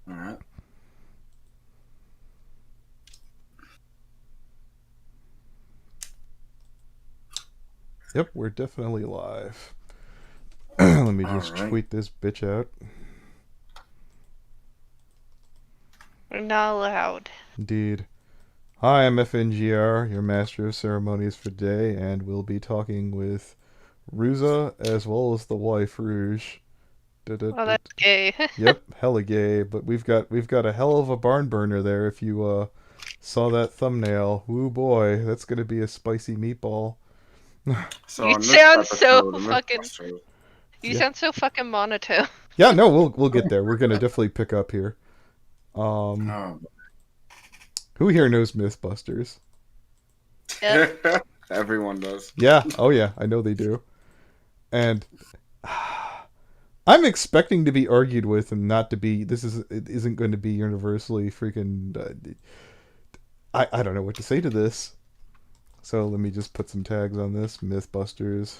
All right. Yep, we're definitely live. Let me All just right. tweet this bitch out. We're not allowed. Indeed. Hi, I'm FNGR, your master of ceremonies for today, and we'll be talking with Ruza as well as the wife Rouge. Oh, that's gay. Yep, hella gay, but we've got a hell of a barn burner there. If you saw that thumbnail, woo boy, that's gonna be a spicy meatball. So You on this sound so episode of fucking. Mythbusters, You Yeah, sound so fucking monotone. yeah, no, we'll get there. We're gonna definitely pick up here. Um, oh, who here knows Mythbusters? Yep. everyone does. Yeah, oh yeah, I know they do. And I'm expecting to be argued with and not to be. It isn't going to be universally freaking. I don't know what to say to this. So let me just put some tags on this. Mythbusters.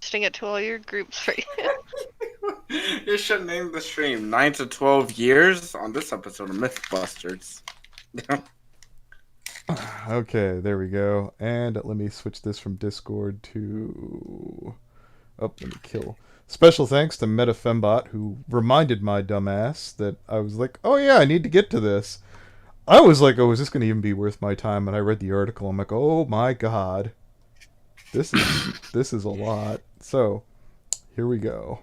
Sting it to all your groups right You should name the stream 9 to 12 years on this episode of Mythbusters. Okay, there we go. And let me switch this from Discord to. Oh, let me kill. Special thanks to MetaFembot, who reminded my dumbass that I was like, oh yeah, I need to get to this. I was like, oh, is this going to even be worth my time? And I read the article. I'm like, oh my god, this is a lot. So here we go.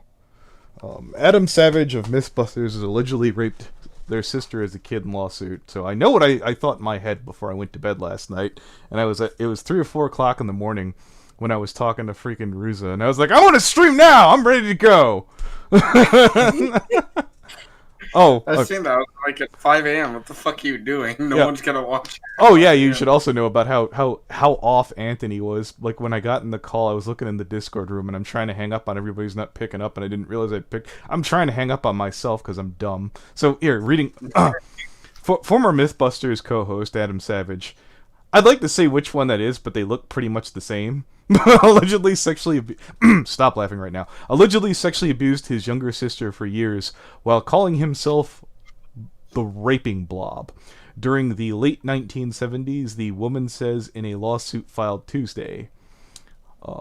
Adam Savage of Mythbusters has allegedly raped their sister as a kid in lawsuit. So I know what I thought in my head before I went to bed last night, and it was 3 or 4 o'clock in the morning when I was talking to freaking Ruza, and I was like, I want to stream now. I'm ready to go. Oh, I seen that. I was like at 5 a.m. What the fuck are you doing? No yeah. one's gonna watch. Oh yeah, you should also know about how off Anthony was. Like when I got in the call, I was looking in the Discord room and I'm trying to hang up on everybody who's not picking up, and I didn't realize I picked. I'm trying to hang up on myself because I'm dumb. So here, reading. Former Mythbusters co-host Adam Savage. I'd like to say which one that is, but they look pretty much the same. Allegedly sexually stop laughing right now. Allegedly sexually abused his younger sister for years while calling himself the raping blob. During the late 1970s, the woman says in a lawsuit filed Tuesday.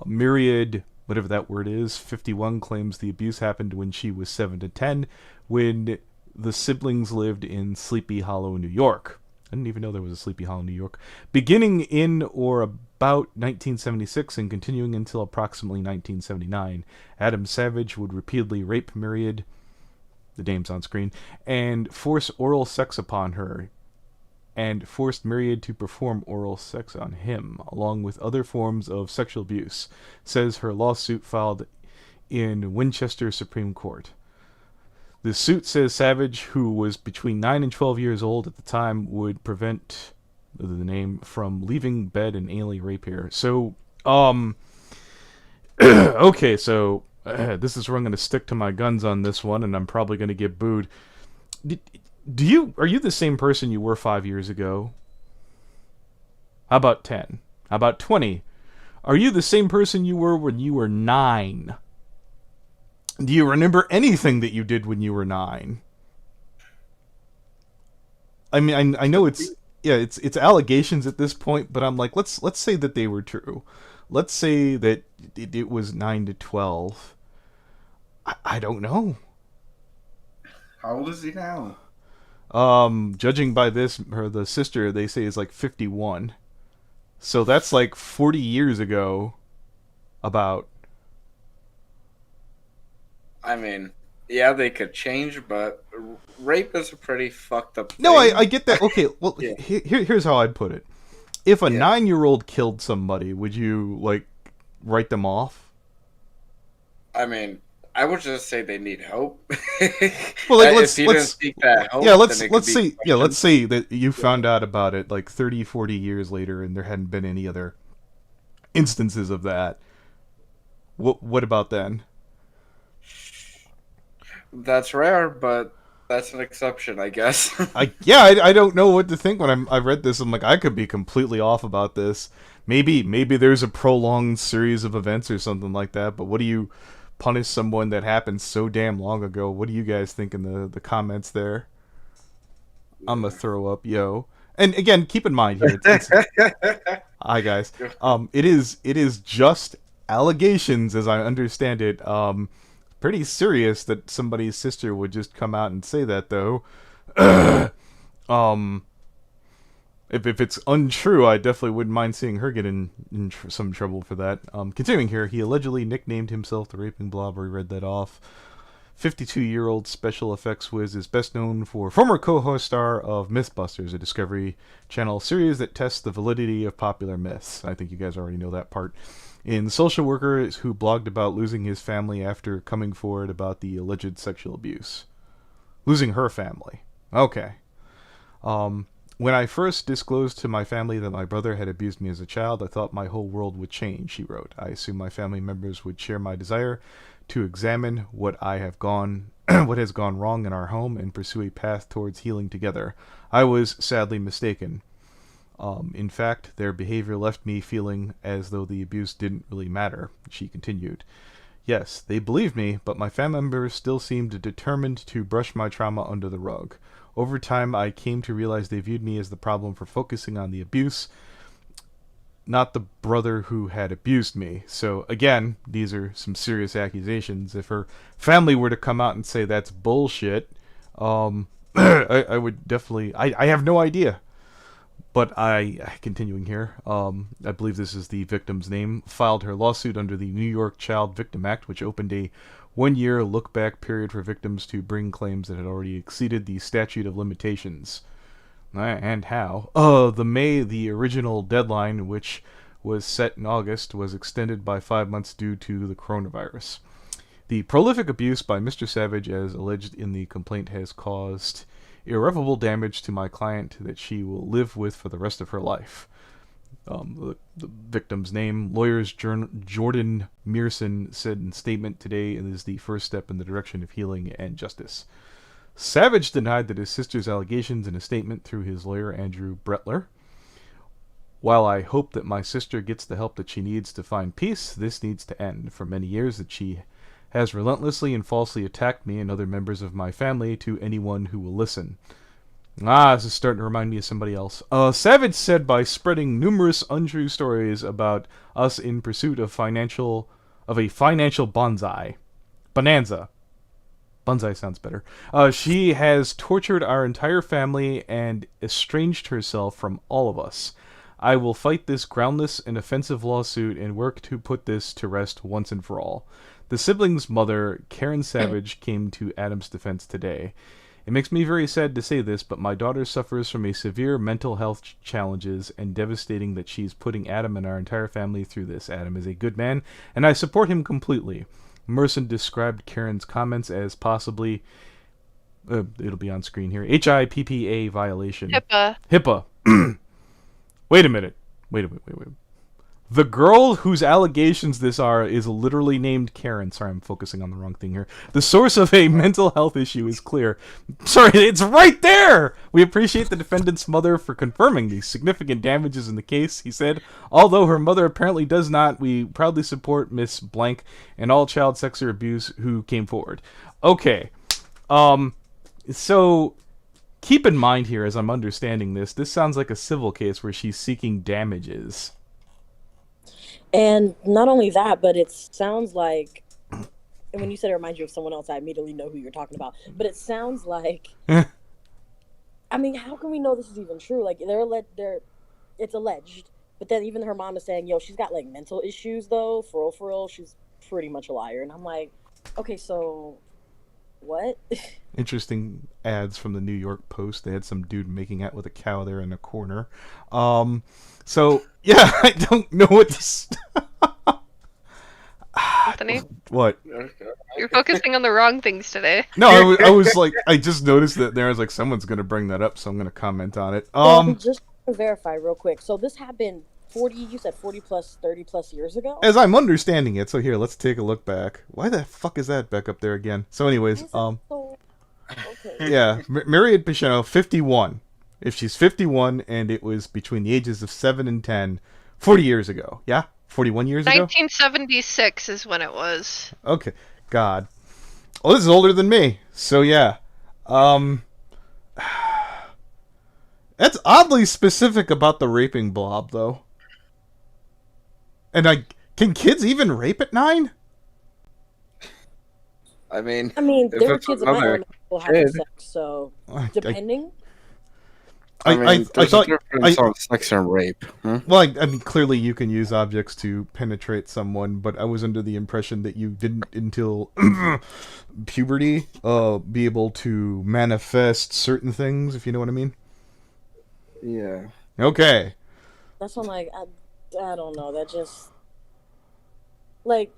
Myriad, whatever that word is, 51, claims the abuse happened when she was 7 to 10, when the siblings lived in Sleepy Hollow, New York. I didn't even know there was a Sleepy Hollow, New York. Beginning in or about 1976 and continuing until approximately 1979, Adam Savage would repeatedly rape Myriad, the name's on screen, and force oral sex upon her, and forced Myriad to perform oral sex on him, along with other forms of sexual abuse, says her lawsuit filed in Winchester Supreme Court. The suit says Savage, who was between 9 and 12 years old at the time, would prevent the name from leaving bed and anally rape her. So, okay, so this is where I'm going to stick to my guns on this one, and I'm probably going to get booed. Are you the same person you were 5 years ago? How about 10? How about 20? Are you the same person you were when you were 9? Do you remember anything that you did when you were 9? I mean, I know it's allegations at this point, but I'm like, let's say that they were true. Let's say that it was 9 to 12. I don't know. How old is he now? Judging by this, the sister, they say is like 51. So that's like 40 years ago. About. I mean, yeah, they could change, but rape is a pretty fucked up thing. No, I get that. Okay, well, Yeah. here's how I'd put it. If a Yeah. 9-year-old killed somebody, would you, like, write them off? I mean, I would just say they need help. Well, like, If he didn't seek that help, yeah, then it could be let's say that you found out about it like 30, 40 years later and there hadn't been any other instances of that. What about then? That's rare, but that's an exception, I guess. I don't know what to think when I read this. I'm like, I could be completely off about this. Maybe there's a prolonged series of events or something like that. But punish someone that happened so damn long ago. What do you guys think in the comments there? I'm gonna throw up, yo. And again, keep in mind here, it's hi guys. It is just allegations, as I understand it. Pretty serious that somebody's sister would just come out and say that, though. um, if it's untrue, I definitely wouldn't mind seeing her get in some trouble for that. Continuing here, he allegedly nicknamed himself the Raping Blob. We read that off. 52-year-old special effects whiz is best known for former co-host star of Mythbusters, a Discovery Channel series that tests the validity of popular myths. I think you guys already know that part. In Social Worker, who blogged about losing his family after coming forward about the alleged sexual abuse. Losing her family. Okay. When I first disclosed to my family that my brother had abused me as a child, I thought my whole world would change, she wrote. I assumed my family members would share my desire to examine what has gone wrong in our home and pursue a path towards healing together. I was sadly mistaken. In fact, their behavior left me feeling as though the abuse didn't really matter, she continued. Yes, they believed me, but my family members still seemed determined to brush my trauma under the rug. Over time, I came to realize they viewed me as the problem for focusing on the abuse, not the brother who had abused me. So, again, these are some serious accusations. If her family were to come out and say that's bullshit, I would definitely... I have no idea. But continuing here, I believe this is the victim's name, filed her lawsuit under the New York Child Victim Act, which opened a one-year look-back period for victims to bring claims that had already exceeded the statute of limitations. And how? The original deadline, which was set in August, was extended by 5 months due to the coronavirus. The prolific abuse by Mr. Savage, as alleged in the complaint, has caused irreparable damage to my client that she will live with for the rest of her life. The victim's name, lawyers Jordan Mearson, said in a statement today, it is the first step in the direction of healing and justice. Savage denied that his sister's allegations in a statement through his lawyer, Andrew Bretler. While I hope that my sister gets the help that she needs to find peace, this needs to end. For many years that she has relentlessly and falsely attacked me and other members of my family to anyone who will listen. This is starting to remind me of somebody else. Savage said by spreading numerous untrue stories about us in pursuit of a financial bonanza. Bonsai sounds better. She has tortured our entire family and estranged herself from all of us. I will fight this groundless and offensive lawsuit and work to put this to rest once and for all. The siblings' mother, Karen Savage, came to Adam's defense today. It makes me very sad to say this, but my daughter suffers from a severe mental health challenges and devastating that she's putting Adam and our entire family through this. Adam is a good man, and I support him completely. Merson described Karen's comments as possibly, it'll be on screen here, HIPAA violation. HIPAA. Wait a minute. Wait. The girl whose allegations this are is literally named Karen. Sorry, I'm focusing on the wrong thing here. The source of a mental health issue is clear. Sorry, it's right there! We appreciate the defendant's mother for confirming the significant damages in the case, he said. Although her mother apparently does not, we proudly support Miss Blank and all child sex or abuse who came forward. Okay. So keep in mind here, as I'm understanding this sounds like a civil case where she's seeking damages. And not only that, but it sounds like, and when you said it reminds you of someone else, I immediately know who you're talking about. But it sounds like, I mean, how can we know this is even true? Like, it's alleged, but then even her mom is saying, yo, she's got like mental issues though, for real, she's pretty much a liar. And I'm like, okay, so what? Interesting ads from the New York Post. They had some dude making out with a cow there in a corner. So, yeah, I don't know what to... Anthony? What? You're focusing on the wrong things today. No, I was like, I just noticed that there. I was like, someone's going to bring that up, so I'm going to comment on it. Just to verify real quick. So this happened 40 plus, 30 plus years ago? As I'm understanding it. So here, let's take a look back. Why the fuck is that back up there again? So anyways, okay. Yeah, Myriad Pacino, 51. If she's 51 and it was between the ages of 7 and 10, 40 years ago. Yeah? 41 years ago? 1976 is when it was. Okay. God. Oh, this is older than me. So yeah. That's oddly specific about the raping blob, though. And can kids even rape at 9? I mean, I mean, if there were it's kids in my another elementary school having kid. sex, so I depending. I there's thought a difference on sex and rape. well, I mean, clearly you can use objects to penetrate someone, but I was under the impression that you didn't until puberty be able to manifest certain things, if you know what I mean. Yeah. Okay. That's when, like, I don't know. That just, like,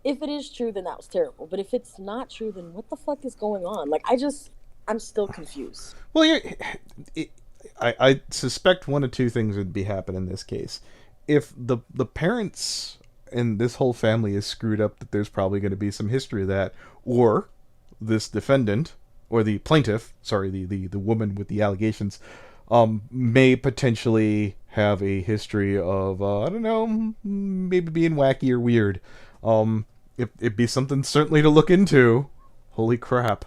if it is true, then that was terrible. But if it's not true, then what the fuck is going on? Like, I'm still confused. Well, I suspect one of two things would be happening in this case. If the parents and this whole family is screwed up, that there's probably going to be some history of that, or this defendant or the plaintiff, sorry, the woman with the allegations, may potentially have a history of I don't know, maybe being wacky or weird. It'd be something certainly to look into. Holy crap!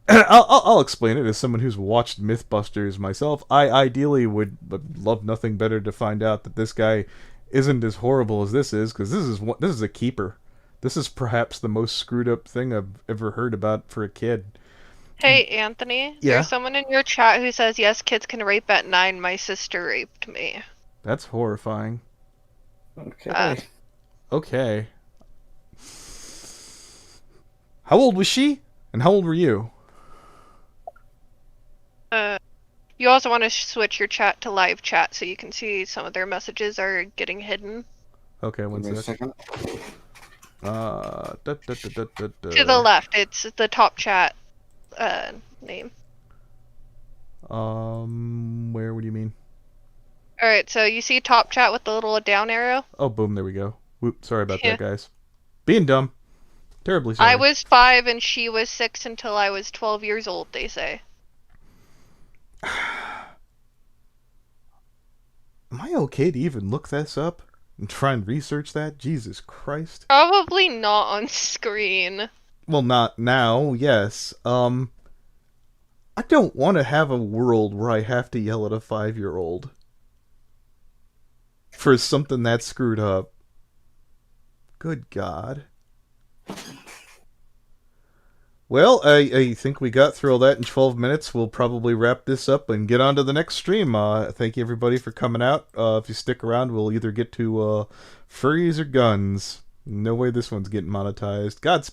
I'll explain it as someone who's watched Mythbusters myself. I ideally would love nothing better to find out that this guy isn't as horrible as this is, because this is a keeper. This is perhaps the most screwed up thing I've ever heard about for a kid. Hey, Anthony. Yeah? There's someone in your chat who says, yes, kids can rape at 9. My sister raped me. That's horrifying. Okay. Okay. How old was she? And how old were you? You also want to switch your chat to live chat so you can see some of their messages are getting hidden. Okay, one Give me a second. second. To the left, it's the top chat name. Where? What do you mean? Alright, so you see top chat with the little down arrow? Oh, boom, there we go. Whoop, sorry about that, guys. Being dumb. Terribly sorry. I was 5 and she was 6 until I was 12 years old, they say. Am I okay to even look this up and try and research that? Jesus Christ. Probably not on screen. Well, not now, yes. I don't want to have a world where I have to yell at a 5-year-old for something that screwed up. Good God. Well, I think we got through all that in 12 minutes. We'll probably wrap this up and get on to the next stream. Thank you, everybody, for coming out. If you stick around, we'll either get to furries or guns. No way this one's getting monetized. Godspeed.